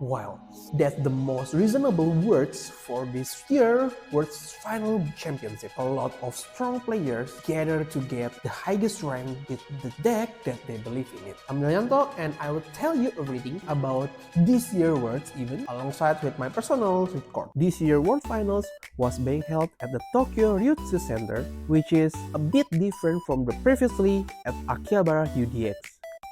Well, that's the most reasonable words for this year Worlds Final Championship. A lot of strong players gather to get the highest rank with the deck that they believe in it. I'm Yanto and I will tell you everything about this year Worlds event alongside with my personal record. This year World Finals was being held at the Tokyo Ryutsu Center, which is a bit different from the previously at Akihabara UDX.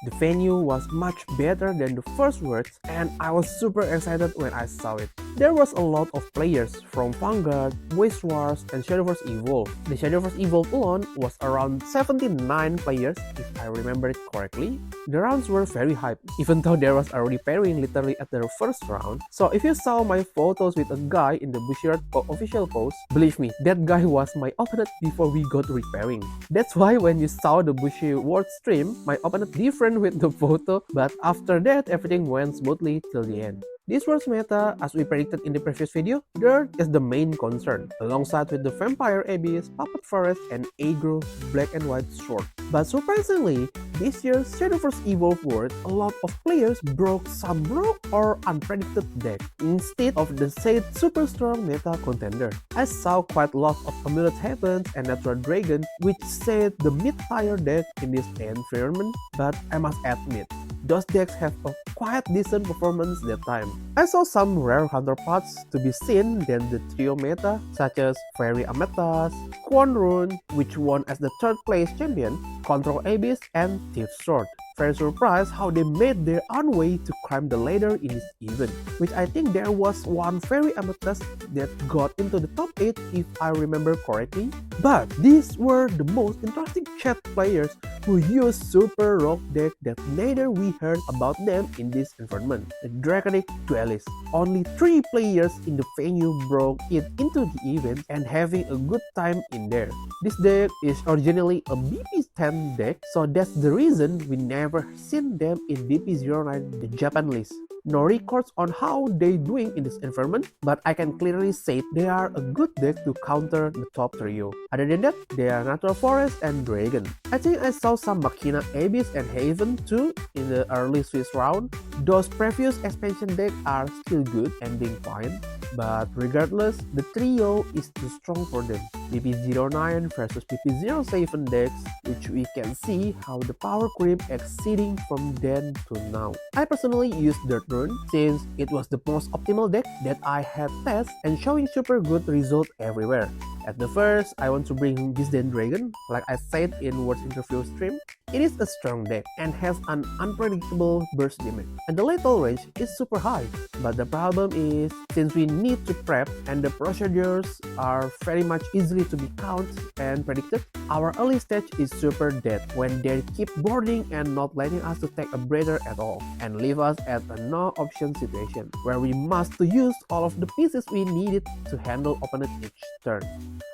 The venue was much better than the first Worlds and I was super excited when I saw it. There was a lot of players from Vanguard, Waste Wars, and Shadowverse Evolve. The Shadowverse Evolve alone was around 79 players if I remember it correctly. The rounds were very hype, even though there was already pairing literally at the first round. So if you saw my photos with a guy in the Bushiroad official post, believe me, that guy was my opponent before we got repairing. That's why when you saw the Bushiroad stream, my opponent different with the photo, but after that everything went smoothly till the end. This World's meta, as we predicted in the previous video, Dirt is the main concern, alongside with the Vampire Abyss, Puppet Forest, and Aggro Black and White Sword. But surprisingly, this year's Shadowverse Evolve World, a lot of players broke some broke or unpredicted deck instead of the said super strong meta contender. I saw quite a lot of Amulet Heavens and Natural Dragon, which said the mid-tier deck in this environment, but I must admit, those decks have a quite decent performance that time. I saw some rare counterparts to be seen than the trio meta, such as Fairy Amethyst, Quan Rune, which won as the third place champion, Control Abyss, and Thief Sword. Very surprised how they made their own way to climb the ladder in this event, which I think there was one Fairy Amethyst that got into the top 8 if I remember correctly. But these were the most interesting chat players who used super rock deck that neither we heard about them in this environment, the Draconic Duelist. Only 3 players in the venue broke it into the event and having a good time in there. This deck is originally a BP10 deck, so that's the reason we never seen them in BP09, the Japan list. No records on how they doing in this environment, but I can clearly say they are a good deck to counter the top trio. Other than that, they are Natural Forest and Dragon. I think I saw some Machina Abyss and Haven too in the early Swiss round. Those previous expansion decks are still good and being fine, but regardless, the trio is too strong for them. BP09 versus BP07 decks, which we can see how the power creep exceeding from then to now. I personally used Dirt Rune since it was the most optimal deck that I had tested and showing super good result everywhere. At the first, I want to bring Disdain Dragon, like I said in World's interview stream. It is a strong deck and has an unpredictable burst damage, and the lethal range is super high. But the problem is, since we need to prep and the procedures are very much easily to be counted and predicted, our early stage is super dead when they keep boarding and not letting us to take a breather at all, and leave us at a no option situation, where we must to use all of the pieces we needed to handle opponent each turn.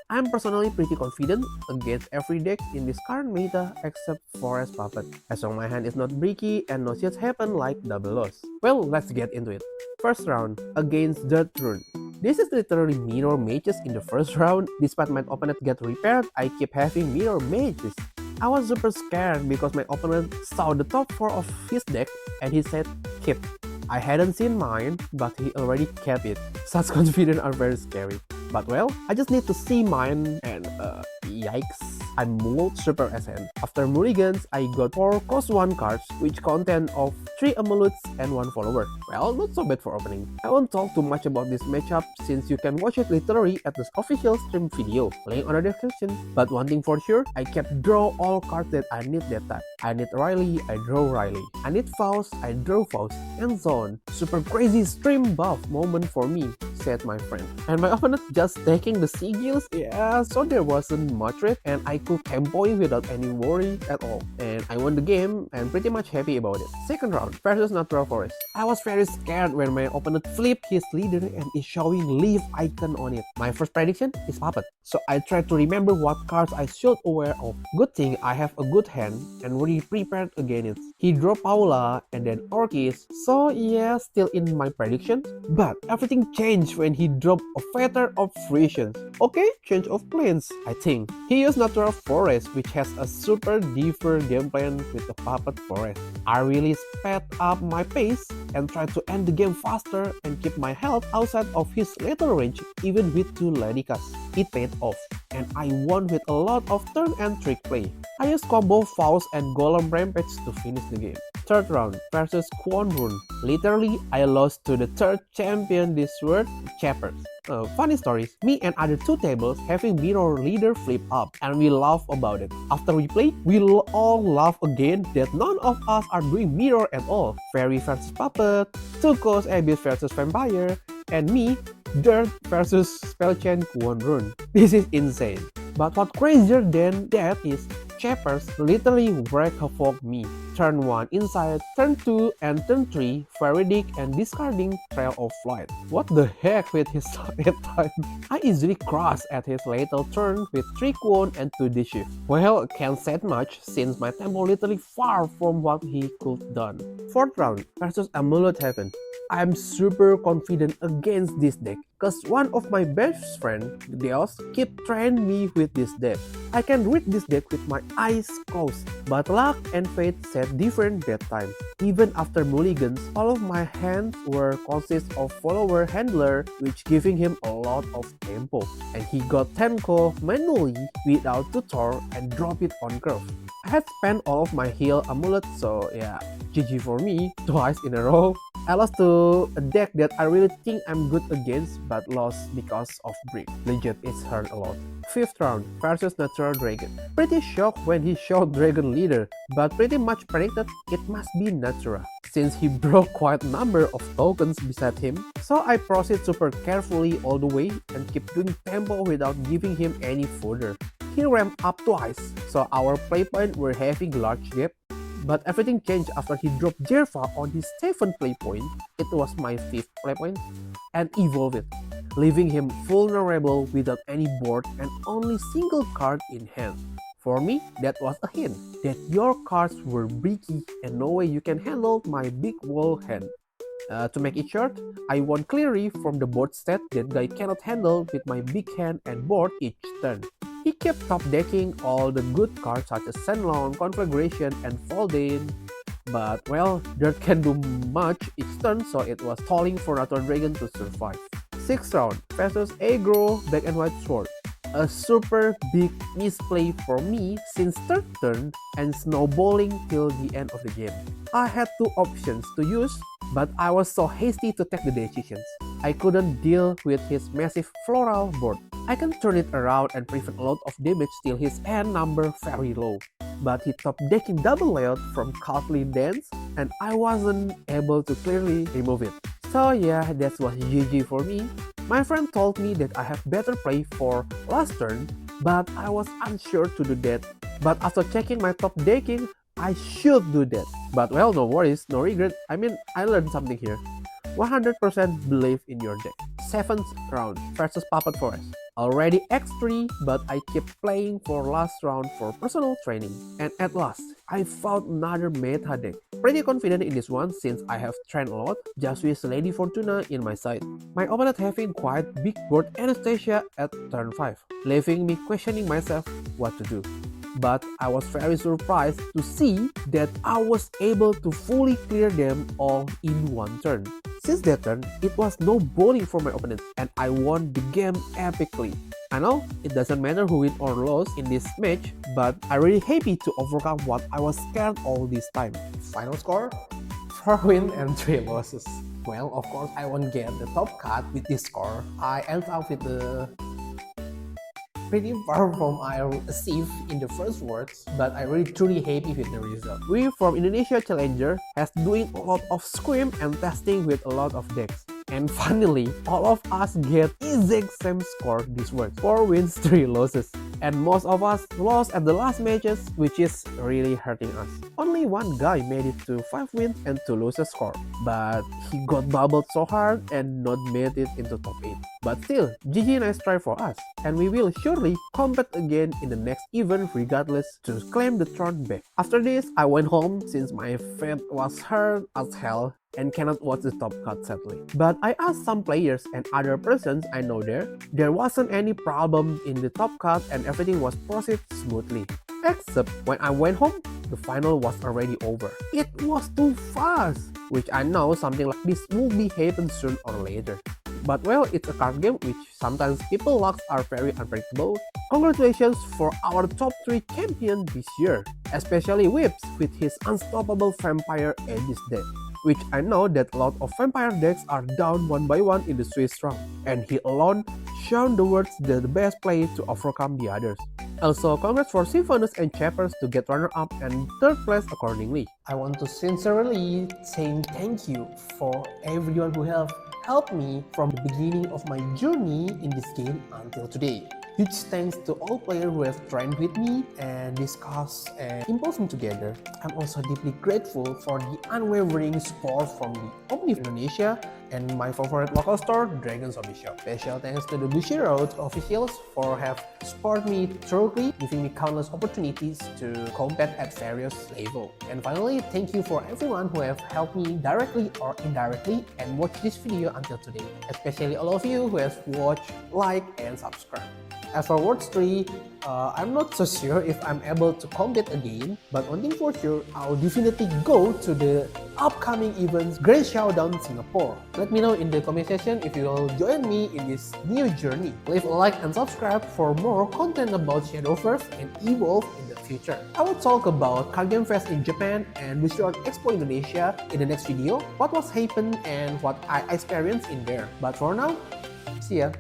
I'm personally pretty confident against every deck in this current meta except Forest Puppet, as long my hand is not bricky and no shit happen like double loss. Well, let's get into it. First round, against Dirt Rune. This is literally mirror mages in the first round. Despite my opponent get repaired, I keep having mirror mages. I was super scared because my opponent saw the top 4 of his deck and he said, keep. I hadn't seen mine, but he already kept it. Such confidence are very scary. But well, I just need to see mine and yikes. I mulled Super SN. After mulligans, I got 4 cost 1 cards, which contain of 3 amulets and 1 follower. Well, not so bad for opening. I won't talk too much about this matchup since you can watch it literally at this official stream video, link on the description. But one thing for sure, I kept draw all cards that I need that time. I need Riley, I draw Riley. I need Faust, I draw Faust, and so on. Super crazy stream buff moment for me, said my friend. And my opponent just taking the sigils, yeah, so there wasn't much red and I could tempo it without any worry at all. And I won the game and pretty much happy about it. Second round versus Natural Forest. I was very scared when my opponent flipped his leader and is showing leaf icon on it. My first prediction is Puppet, so I tried to remember what cards I should aware of. Good thing I have a good hand and already prepared against it. He drew Paula and then Orchis, so yeah, still in my prediction. But everything changed match when he dropped a Feather of Frisians. Okay, change of plans, I think. He used Natural Forest, which has a super different game plan with the Puppet Forest. I really sped up my pace and tried to end the game faster and keep my health outside of his lethal range even with 2 Ladikas. It paid off, and I won with a lot of turn and trick play. I used combo Faust and Golem Rampage to finish the game. Third round versus Quan Run. Literally, I lost to the third champion this world, Chappers. Funny stories, me and other 2 tables having mirror leader flip up, and we laugh about it. After we play, we all laugh again that none of us are doing mirror at all. Fairy versus Puppet, Tukos Abyss versus Vampire, and me, Dirt versus Spellchain Quan Run. This is insane. But what crazier than that is Chappers literally wreck havoc me. Turn 1 inside, turn 2 and turn 3 Veridic and discarding Trail of Flight. What the heck with his target time? I easily crush at his lethal turn with 3 Kwon and 2 Dishift. Well, can't say much since my tempo literally far from what he could done. Fourth round versus Amulet Heaven. I'm super confident against this deck cause one of my best friend, Deos, keep training me with this deck. I can read this deck with my eyes closed, but luck and fate said different that time. Even after mulligans, all of my hands were consist of follower handler, which giving him a lot of tempo, and he got tempo manually without tutor and drop it on curve. I had spent all of my heal amulet, so yeah, GG for me, twice in a row. I lost to a deck that I really think I'm good against but lost because of Brick. Legit, it's hurt a lot. Fifth round versus Natural Dragon. Pretty shocked when he showed Dragon Leader, but pretty much predicted it must be Natura, since he broke quite a number of tokens beside him. So I proceed super carefully all the way and keep doing tempo without giving him any fodder. He ramped up twice, so our playpoint were having large gap. But everything changed after he dropped Jerva on his 7th playpoint, it was my 5th playpoint, and evolved it, leaving him vulnerable without any board and only single card in hand. For me, that was a hint that your cards were bricky and no way you can handle my big wall hand. To make it short, I won clearly from the board stat that guy cannot handle with my big hand and board each turn. He kept top decking all the good cards such as Shenlong, Conflagration, and Folding, but well, Dirt can do much each turn, so it was stalling for Natural Dragon to survive. 6th round versus Aggro Black and White Sword. A super big misplay for me since 3rd turn and snowballing till the end of the game. I had 2 options to use, but I was so hasty to take the decisions. I couldn't deal with his massive floral board. I can turn it around and prevent a lot of damage till his end number very low. But he top decking double layout from Cowardly Dance and I wasn't able to clearly remove it. So yeah, that was GG for me. My friend told me that I have better play for last turn, but I was unsure to do that. But after checking my top decking, I should do that. But well, no worries, no regret. I mean, I learned something here. 100% believe in your deck. 7th round versus Puppet Forest. Already X3, but I keep playing for last round for personal training. And at last, I found another meta deck. Pretty confident in this one since I have trained a lot, just with Lady Fortuna in my side. My opponent having quite big board Anastasia at turn 5, leaving me questioning myself what to do. But I was very surprised to see that I was able to fully clear them all in one turn. Since that turn, it was no bowling for my opponent and I won the game epically. I know it doesn't matter who win or lose in this match, but I'm really happy to overcome what I was scared all this time. Final score? 4 wins and 3 losses. Well, of course I won't get the top card with this score. I end up with the pretty far from I achieved in the first words, but I really truly happy with the result. We from Indonesia Challenger has doing a lot of scrim and testing with a lot of decks. And finally, all of us get exact same score this work. 4 wins, 3 losses. And most of us lost at the last matches, which is really hurting us. Only one guy made it to 5 wins and 2 losses score. But he got bubbled so hard and not made it into top 8. But still, GG nice try for us. And we will surely compete again in the next event regardless to claim the throne back. After this, I went home since my feet was hurt as hell. and cannot watch the top cut sadly. But I asked some players and other persons I know there wasn't any problem in the top cut and everything was proceed smoothly. Except when I went home, the final was already over. It was too fast, which I know something like this will be happen soon or later. But well, it's a card game which sometimes people lucks are very unpredictable. Congratulations for our top 3 champion this year, especially Whips with his unstoppable vampire Aegis deck, which I know that a lot of vampire decks are down one by one in the Swiss round, and he alone shown the world the best play to overcome the others. Also, congrats for Symphonus and Chappers to get runner-up and 3rd place accordingly. I want to sincerely say thank you for everyone who helped me from the beginning of my journey in this game until today. Huge thanks to all players who have trained with me and discussed and imposing together. I'm also deeply grateful for the unwavering support from the Omni Indonesia and my favorite local store, Dragon's Hobby Shop. Special thanks to the Bushiroad officials for have supported me thoroughly, giving me countless opportunities to compete at various levels. And finally, thank you for everyone who have helped me directly or indirectly and watched this video until today, especially all of you who have watched, liked, and subscribed. As for World 3, I'm not so sure if I'm able to compete again, but one thing for sure, I'll definitely go to the upcoming events Grand Showdown Singapore. Let me know in the comment section if you will join me in this new journey. Leave a like and subscribe for more content about Shadowverse and Evolve in the future. I will talk about Card Game Fest in Japan and Bushiroad Expo Indonesia in the next video, what was happened and what I experienced in there. But for now, see ya!